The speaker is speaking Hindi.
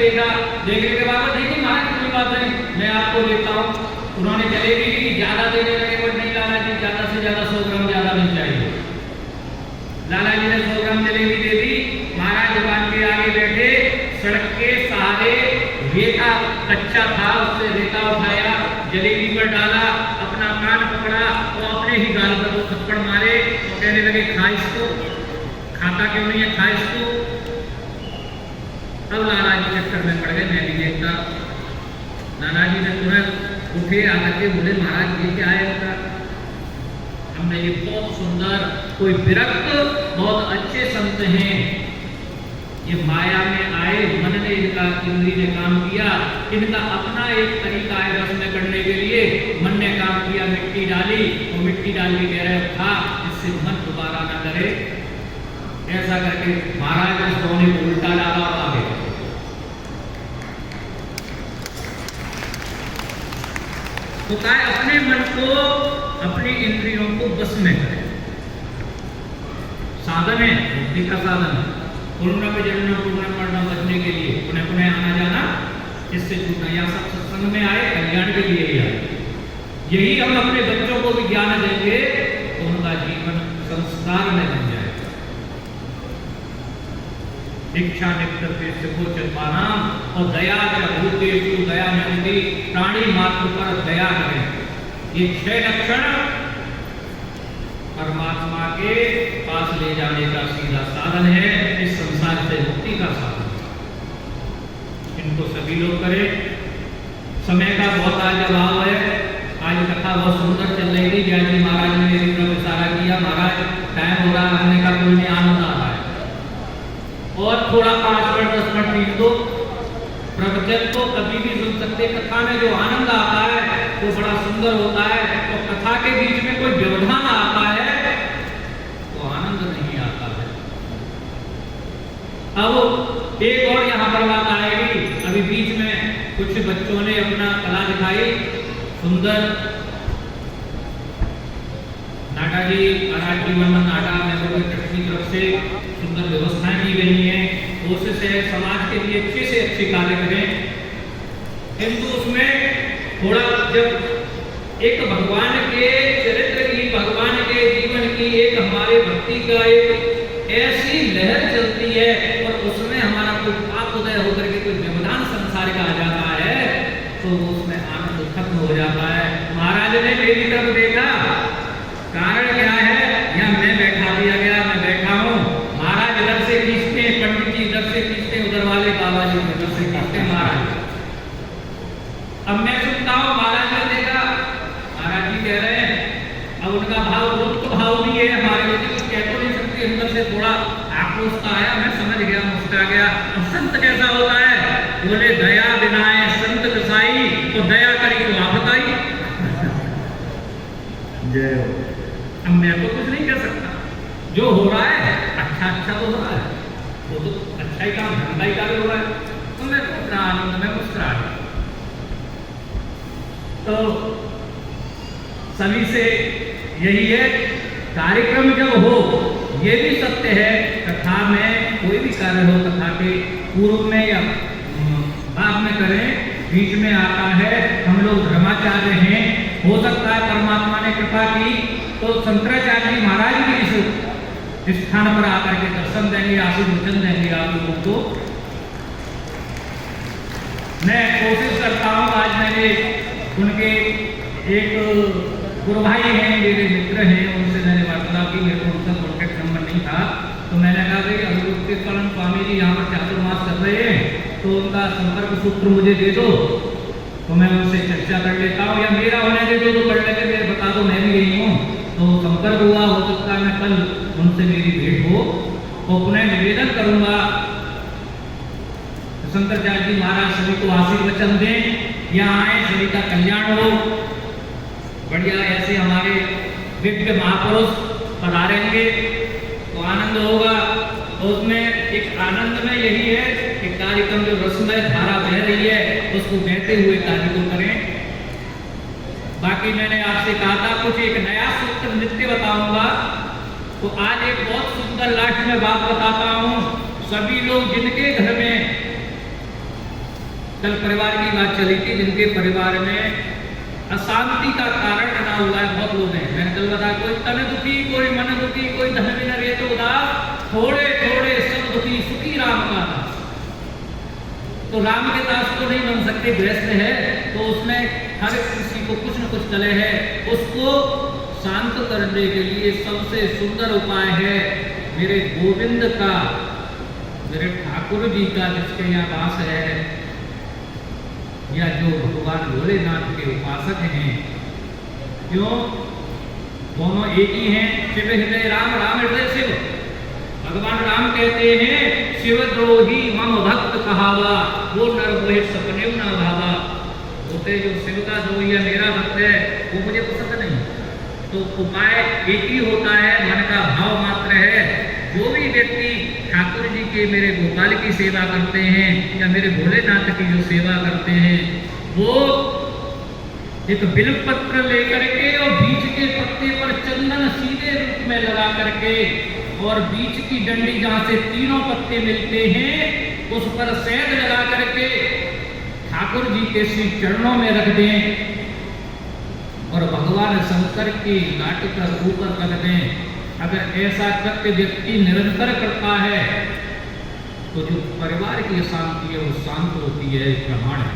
देखा, देखने के बाद देखिए महाराज कोई बात नहीं, मैं आपको देता हूँ। उन्होंने जलेबी ली, ज्यादा देने लगे, बोले नहीं लाला जी ज्यादा से ज्यादा 100 ग्राम ज्यादा मिल चाहिए। लाला जी ने 100 ग्राम जलेबी दे दी। महाराज दुकान के आगे बैठे, सड़क के सहारे रेता कच्चा था, उससे रेता उठाया, जलेबी पर डाला, अपना कान पकड़ा और अपने ही गाल पर वो थप्पड़ मारे और कहने लगे खा इसको, खाता क्यों नहीं है, खा इसको। अब लाला जी चक्कर में पड़ गए, मैं भी देखता। लाला जी ने तुरंत उठे, आकर के बोले महाराज ये क्या है होता। हमने ये बहुत सुंदर, कोई विरक्त बहुत अच्छे संत हैं, ये माया में आए, मन ने इनका, इंद्री ने काम किया, इनका अपना एक तरीका है रस में करने के लिए। मन ने काम किया, मिट्टी डाली, वो मिट्टी डाल के कह रहे था इससे मन दोबारा ना करे। ऐसा करके महाराज ने सोने को उल्टा डाला और आगे। तो क्या अपने मन को, अपनी इंद्रियों को बस में करें। साधन है, मुक्ति का साधन है। पूर्ण पे जन्म पूर्ण मरना बचने के लिए, पुनः पुनः आना जाना इससे छूटना, या सब सत्संग में आए कल्याण के लिए ही आए। यही हम अपने बच्चों को भी ज्ञान देंगे तो उनका जीवन संस्कार में बन जाएगा। दीक्षा और दया भूतेषु दया नंदी, प्राणी मात्र पर दया करें। ये 6 लक्षण परमात्मा के पास ले जाने का सीधा साधन है, इस संसार से मुक्ति का साधन। इनको सभी लोग करें। समय का बहुत आज अभाव है। आज कथा बहुत सुंदर चल रही थी, जय जी महाराज ने मेरी तरफ इशारा किया, महाराज टाइम हो रहा है, हमने का कोई नहीं, आनंद आ रहा है और थोड़ा 5 मिनट 10 मिनट पीट दो। प्रवचन तो कभी भी सुन सकते, कथा में जो आनंद आता है वो बड़ा सुंदर होता है। तो कथा के बीच में कोई व्यवधान आता है तो आनंद नहीं आता है। अब एक और यहाँ पर बात आएगी। अभी बीच में कुछ बच्चों ने अपना कला दिखाई, सुंदर नाटा जी, महाराज जी वर्मन नाटा में ट्रस्ट की तरफ से सुंदर व्यवस्थाएं की गई हैं। कोशिश है समाज के लिए अच्छे से अच्छे कार्य करें, किंतु उसमें थोड़ा जब एक भगवान के चरित्र की, भगवान के जीवन की एक हमारे भक्ति का एक ऐसी लहर चलती है और उसमें हमारा कोई पाप उदय होकर के कोई व्यवधान संसार का आ जाता है तो उसमें आनंद खत्म हो जाता है। महाराज ने मेरी तरफ देखा, कारण क्या है, या मैं बैठा दिया गया, मैं बैठा हूँ, महाराज इधर से खींचते, पंडित जी इधर से खींचते, उधर वाले बाबा जी इधर से खींचते महाराज। अब मैं सुनता हूँ, महाराज ने देखा, महाराज जी कह रहे हैं, अब उनका भाव रुक्त भाव नहीं है, हमारे लोग कुछ कह तो नहीं सकते, अंदर से थोड़ा आक्रोश आया, मैं समझ गया, मुस्कुरा गया। अब संत कैसा होता है, बोले दया बिनाए संत कसाई, तो दया करी तो आप बताई। जय हो। अब मैं तो कुछ नहीं कर सकता, जो हो रहा है अच्छा अच्छा तो हो रहा है, वो तो अच्छा ही काम, धंधा ही कार्य हो रहा है, तो मैं तो अपना आनंद में मुस्कुरा गया। तो सभी से यही है, कार्यक्रम जब हो, ये भी सत्य है, कथा में कोई भी कार्य हो, कथा के पूर्व में या बाद में करें, बीच में आता है, हम लोग धर्माचार्य हैं, हो सकता है परमात्मा ने कृपा की तो शंकराचार्य जी महाराज भी इस स्थान पर आकर के दर्शन देंगे, आशीर्वचन देंगे आप लोगों को। मैं कोशिश करता हूँ, आज मैंने उनके एक गुरु भाई हैं, मेरे मित्र हैं, उनसे मैंने वार्तालाप की, मेरे को उनका कॉन्टेक्ट नंबर नहीं था, तो मैंने कहा भाई अभिरुक्तिकरण स्वामी जी यहाँ पर चातुर्मास कर रहे हैं, तो उनका संपर्क सूत्र मुझे दे दो, तो मैं उनसे चर्चा कर लेता हूँ, या मेरा होने दे दो तो कर लेते, मेरे बता दो, मैं भी यही हूँ। तो संपर्क हुआ, हो सकता है मैं कल उनसे मेरी भेंट हो, तो पुनः निवेदन करूंगा शंकराचार्य जी महाराज सभी को आशीर्वचन दें, यहाँ आए, सभी का कल्याण हो, बढ़िया ऐसे हमारे दिव्य महापुरुष पधारेंगे तो आनंद होगा। तो उसमें एक आनंद में यही है कि कार्यक्रम जो रसमय धारा बह रही है उसको बहते हुए कार्य को करें। बाकी मैंने आपसे कहा था कुछ एक नया सूत्र नित्य बताऊंगा, तो आज एक बहुत सुंदर लास्ट में बात बताता हूँ। सभी लोग जिनके घर में कल परिवार की बात चली थी, जिनके परिवार में अशांति का कारण बना हुआ है, बहुत लोग हैं। मैंने कल बताया, कोई तन दुखी, कोई मन दुखी, कोई धन बिन रहे तो उदास, थोड़े थोड़े सब दुखी, सुखी राम का दास। तो राम के दास तो नहीं बन सकते, गृहस्थ है तो उसमें हर किसी को कुछ न कुछ कलह है, उसको शांत करने के लिए सबसे सुंदर उपाय है मेरे गोविंद का, मेरे ठाकुर जी का, जिसके यहाँ वास है, या जो भगवान भोलेनाथ के उपासक हैं। क्यों? दोनों एक ही हैं, शिव हृदय राम, राम हृदय शिव। भगवान राम कहते हैं, शिव द्रोही मम भक्त कहावा, वो नर मोहे सपने न भावा। बोलते जो शिव का द्रोही है, मेरा भक्त है, वो मुझे पसंद नहीं। तो उपाय एक ही होता है, मन का भाव मात्र है। जो भी व्यक्ति ठाकुर जी के, मेरे गोपाल की सेवा करते हैं या मेरे भोलेनाथ की जो सेवा करते हैं, वो एक बिल्वपत्र लेकर के और बीच के पत्ते पर चंदन सीधे रूप में लगा करके, और बीच की डंडी जहां से तीनों पत्ते मिलते हैं उस पर शहद लगा करके ठाकुर जी के श्री चरणों में रख दें और भगवान शंकर की नाट कर ऊपर रख दें। अगर ऐसा कृत्य व्यक्ति निरंतर करता है तो जो परिवार की अशांति है वो शांत होती है, प्रमाण है।